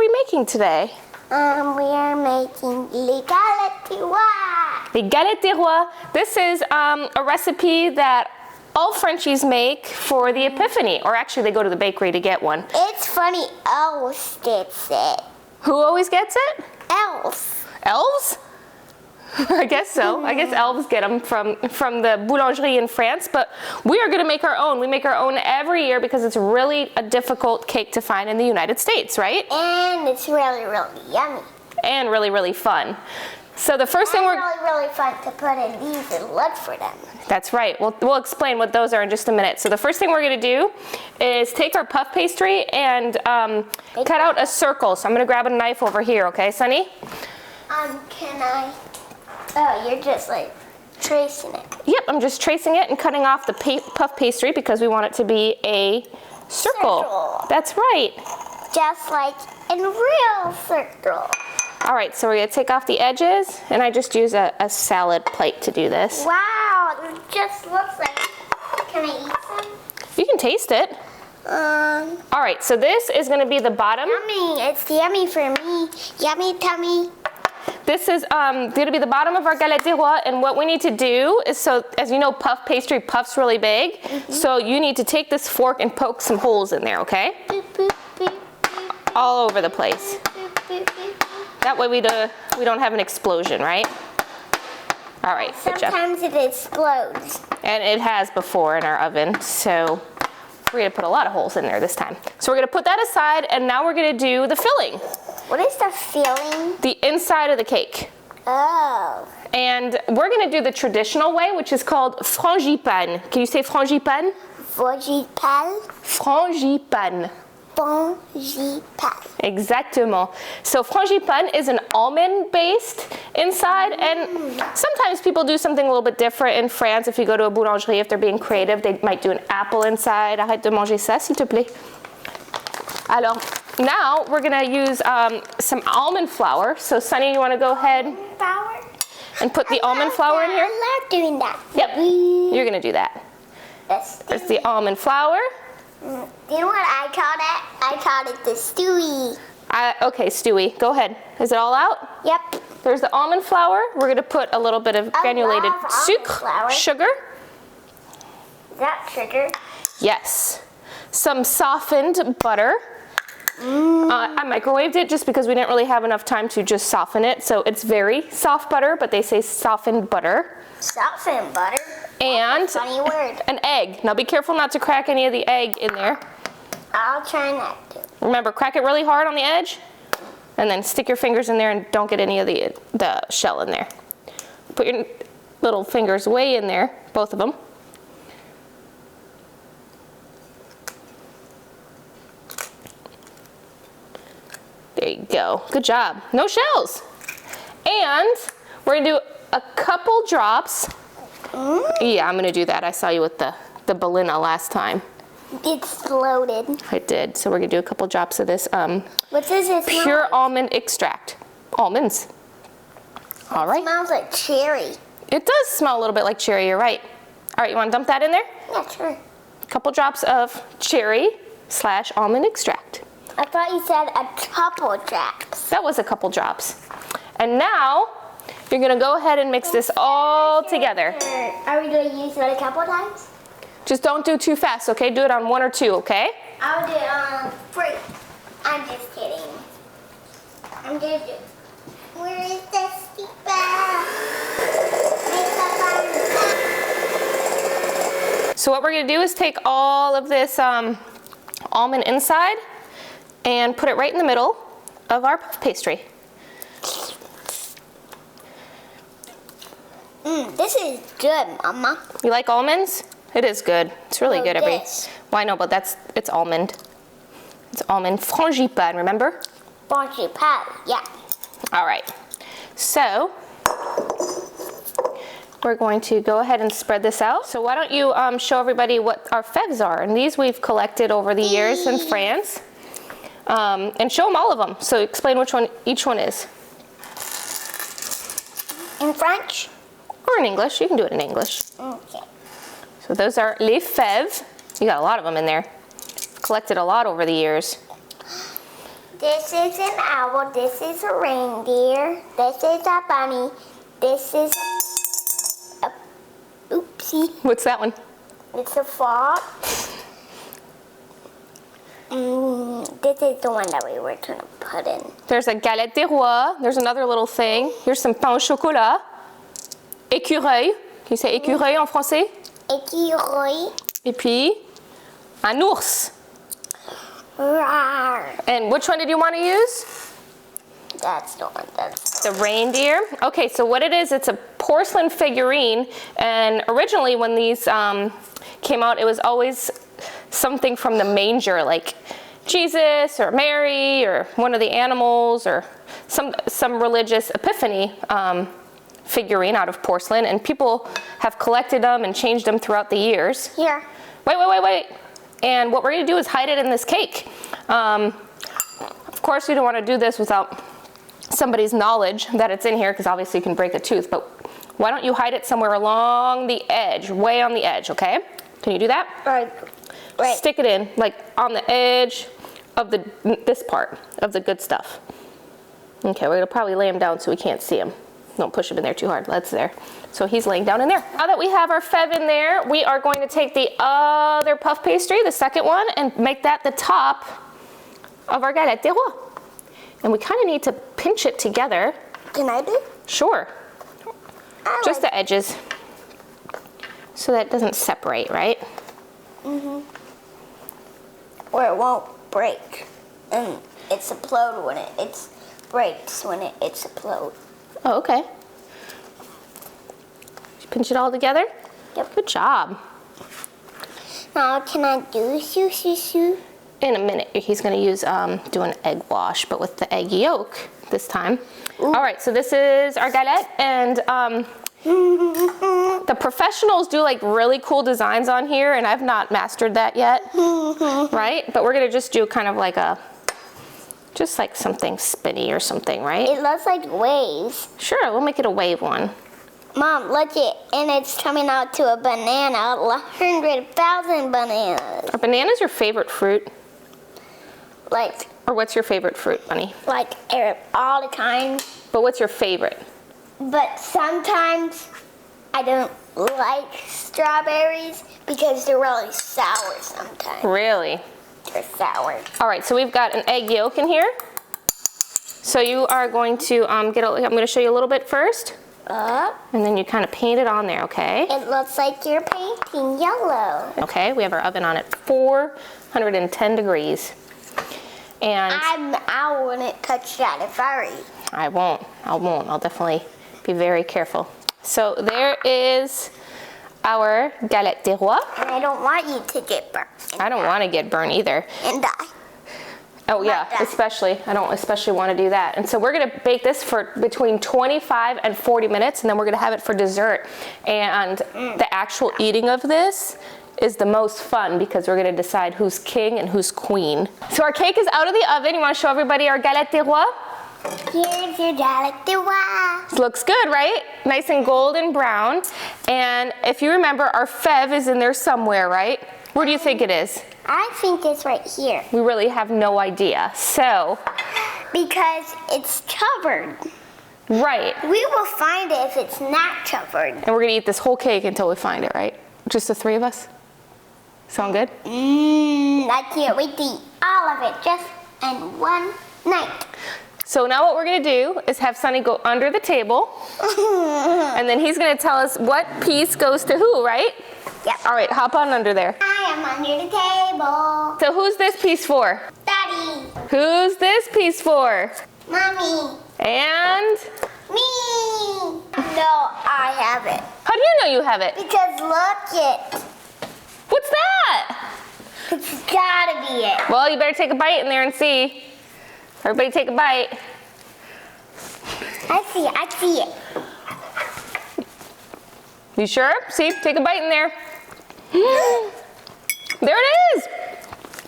we making today? We are making les galettes des rois. Les galettes des rois. This is a recipe that all Frenchies make for the Epiphany, or actually they go to the bakery to get one. It's funny, elves gets it. Who always gets it? Elves. Elves? I guess so. I guess elves get them from the boulangerie in France, but we are going to make our own. We make our own every year because it's really a difficult cake to find in the United States, right? And it's really, really yummy. And really, really fun. So the first thing we're... really fun to put in these and look for them. That's right. We'll explain what those are in just a minute. So the first thing we're going to do is take our puff pastry and cut out a circle. So I'm going to grab a knife over here, okay, Sunny? Can I... Oh, you're just like tracing it. Yep, I'm just tracing it and cutting off the puff pastry because we want it to be a circle. That's right. Just like in real circle. All right, so we're gonna take off the edges, and I just use a salad plate to do this. Wow, it just looks like... Can I eat some? You can taste it. All right, so this is gonna be the bottom. Yummy, it's yummy for me. Yummy tummy. This is going to be the bottom of our galette des rois, and what we need to do is, so as you know, puff pastry puffs really big, so you need to take this fork and poke some holes in there, okay? Boop, boop, boop, boop, all over the place. boop, boop, boop. That way we don't have an explosion, right? All right, good job. Sometimes it explodes. And it has before in our oven, so we're gonna put a lot of holes in there this time. So we're gonna put that aside, and now we're gonna do the filling. What is the filling? The inside of the cake. Oh. And we're gonna do the traditional way, which is called frangipane. Can you say frangipane? Frangipane. Frangipane. Frangipane. Exactement. So frangipane is an almond-based inside, and sometimes people do something a little bit different in France. If you go to a boulangerie, if they're being creative, they might do an apple inside. Arrête de manger ça, s'il te plaît. Alors, now we're gonna use some almond flour. So Sunny, you wanna go ahead Flour? and put the almond flour in here? I love doing that. Yep, you're gonna do that. There's the almond flour. You know what I called it? I called it the stewie. Okay, Stewie, go ahead. Is it all out? Yep. There's the almond flour. We're gonna put a little bit of granulated love almond flour. sugar. Is that sugar? Yes. Some softened butter. I microwaved it just because we didn't really have enough time to just soften it. So it's very soft butter, but they say softened butter. Softened butter? And Funny word. an egg. Now be careful not to crack any of the egg in there. I'll try not to. Remember, crack it really hard on the edge, and then stick your fingers in there and don't get any of the shell in there. Put your little fingers way in there, both of them. There you go. Good job. No shells. And we're gonna do a couple drops. Yeah, I'm gonna do that. I saw you with the balina last time. It's loaded. I did. So we're gonna do a couple drops of this What does it smell pure like? almond extract. Almonds. All right. It smells like cherry. It does smell a little bit like cherry, you're right. All right, you wanna dump that in there? Yeah, sure. A couple drops of cherry/almond extract. I thought you said a couple drops. That was a couple drops. And now, you're gonna go ahead and mix this all together. Are we going to use it a couple times? Just don't do too fast, okay? Do it on 1 or 2, okay? I'll do it on 3. I'm just kidding. I'm going to do... Where is the steeper? So what we're gonna do is take all of this almond inside and put it right in the middle of our puff pastry. This is good, Mama. You like almonds? It is good. It's really good. This. Well, I know, but it's almond. It's almond frangipane, remember? Frangipane, yeah. All right. So we're going to go ahead and spread this out. So why don't you show everybody what our feves are? And these we've collected over the years in France. And show them all of them. So explain which one each one is. In French? Or in English. You can do it in English. Okay. So those are les fèves. You got a lot of them in there. Collected a lot over the years. This is an owl. This is a reindeer. This is a bunny. This is a oopsie. What's that one? It's a fox. This is the one that we were going to put in. There's a galette des rois. There's another little thing. Here's some pain au chocolat. Écureuil. Can you say écureuil en français? Écureuil. Et puis, un ours. Rawr. And which one did you want to use? That's the one. That's The reindeer. Okay, so what it is, it's a porcelain figurine. And originally when these came out, it was always something from the manger, like Jesus or Mary or one of the animals or some religious epiphany figurine out of porcelain. And people have collected them and changed them throughout the years. here. Wait. And what we're gonna do is hide it in this cake. Of course, we don't wanna do this without somebody's knowledge that it's in here, because obviously you can break a tooth, but why don't you hide it somewhere along the edge, way on the edge, okay? Can you do that? Right. Stick it in, like on the edge of this part of the good stuff. Okay, we're gonna probably lay him down so we can't see him. Don't push him in there too hard, that's there. So he's laying down in there. Now that we have our feve in there, we are going to take the other puff pastry, the second one, and make that the top of our galette des rois. And we kind of need to pinch it together. Can I do? Sure. Just the edges. So that it doesn't separate, right? Or it won't break. And it's explode when it breaks when it explode. Oh, okay. Did you pinch it all together? Yep. Good job. Now can I do shoo? In a minute, he's gonna use do an egg wash, but with the egg yolk this time. Ooh. All right, so this is our galette, and the professionals do like really cool designs on here, and I've not mastered that yet, right? But we're gonna just do kind of like just like something spinny or something, right? It looks like waves. Sure, we'll make it a wave one. Mom, look it, and it's coming out to a banana, 100,000 bananas. Are bananas your favorite fruit? Like Or what's your favorite fruit, Bunny? all the time. But what's your favorite? But sometimes I don't like strawberries because they're really sour sometimes. Really? They're sour. All right, so we've got an egg yolk in here. So you are going to I'm going to show you a little bit first, and then you kind of paint it on there, okay? It looks like you're painting yellow. Okay, we have our oven on at 410 degrees. And I wouldn't touch that if I were you. I won't. I'll definitely be very careful. So there is our galette des rois. And I don't want you to get burnt. I don't want to get burnt either. And die. Oh yeah, Like that. especially. I don't especially want to do that. And so we're going to bake this for between 25 and 40 minutes, and then we're going to have it for dessert. And the actual eating of this is the most fun because we're going to decide who's king and who's queen. So our cake is out of the oven. You want to show everybody our galette des rois? Here's your galette des rois. Looks good, right? Nice and golden brown. And if you remember, our feve is in there somewhere, right? Where do you think it is? I think it's right here. We really have no idea. So, Because it's covered. right. We will find it if it's not covered. And we're gonna eat this whole cake until we find it, right? Just the three of us? Sound good? I can't wait to eat all of it just in one night. So now what we're gonna do is have Sonny go under the table, and then he's gonna tell us what piece goes to who, right? Yep. All right, hop on under there. I am under the table. So who's this piece for? Daddy. Who's this piece for? Mommy. And Me. No, I have it. how do you know you have it? Because look it. What's that? It's gotta be it. Well, you better take a bite in there and see. Everybody take a bite. I see it. You sure? See, take a bite in there. There it is.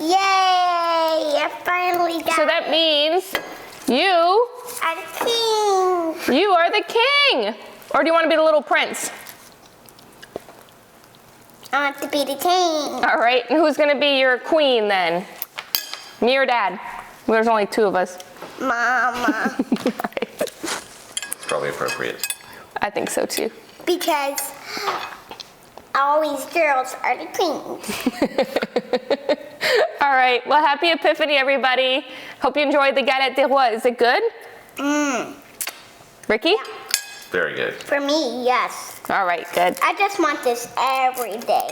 Yay! I finally got So that means you a king. are the king. Or do you want to be the little prince? I want to be the king. All right, and who's going to be your queen then? Me or Dad? There's only 2 of us. Mama. It's probably appropriate. I think so too. Because all these girls are the queens. All right, well, happy Epiphany, everybody. Hope you enjoyed the galette des rois. Is it good? Ricky? Very good. For me, yes. All right, good. I just want this every day.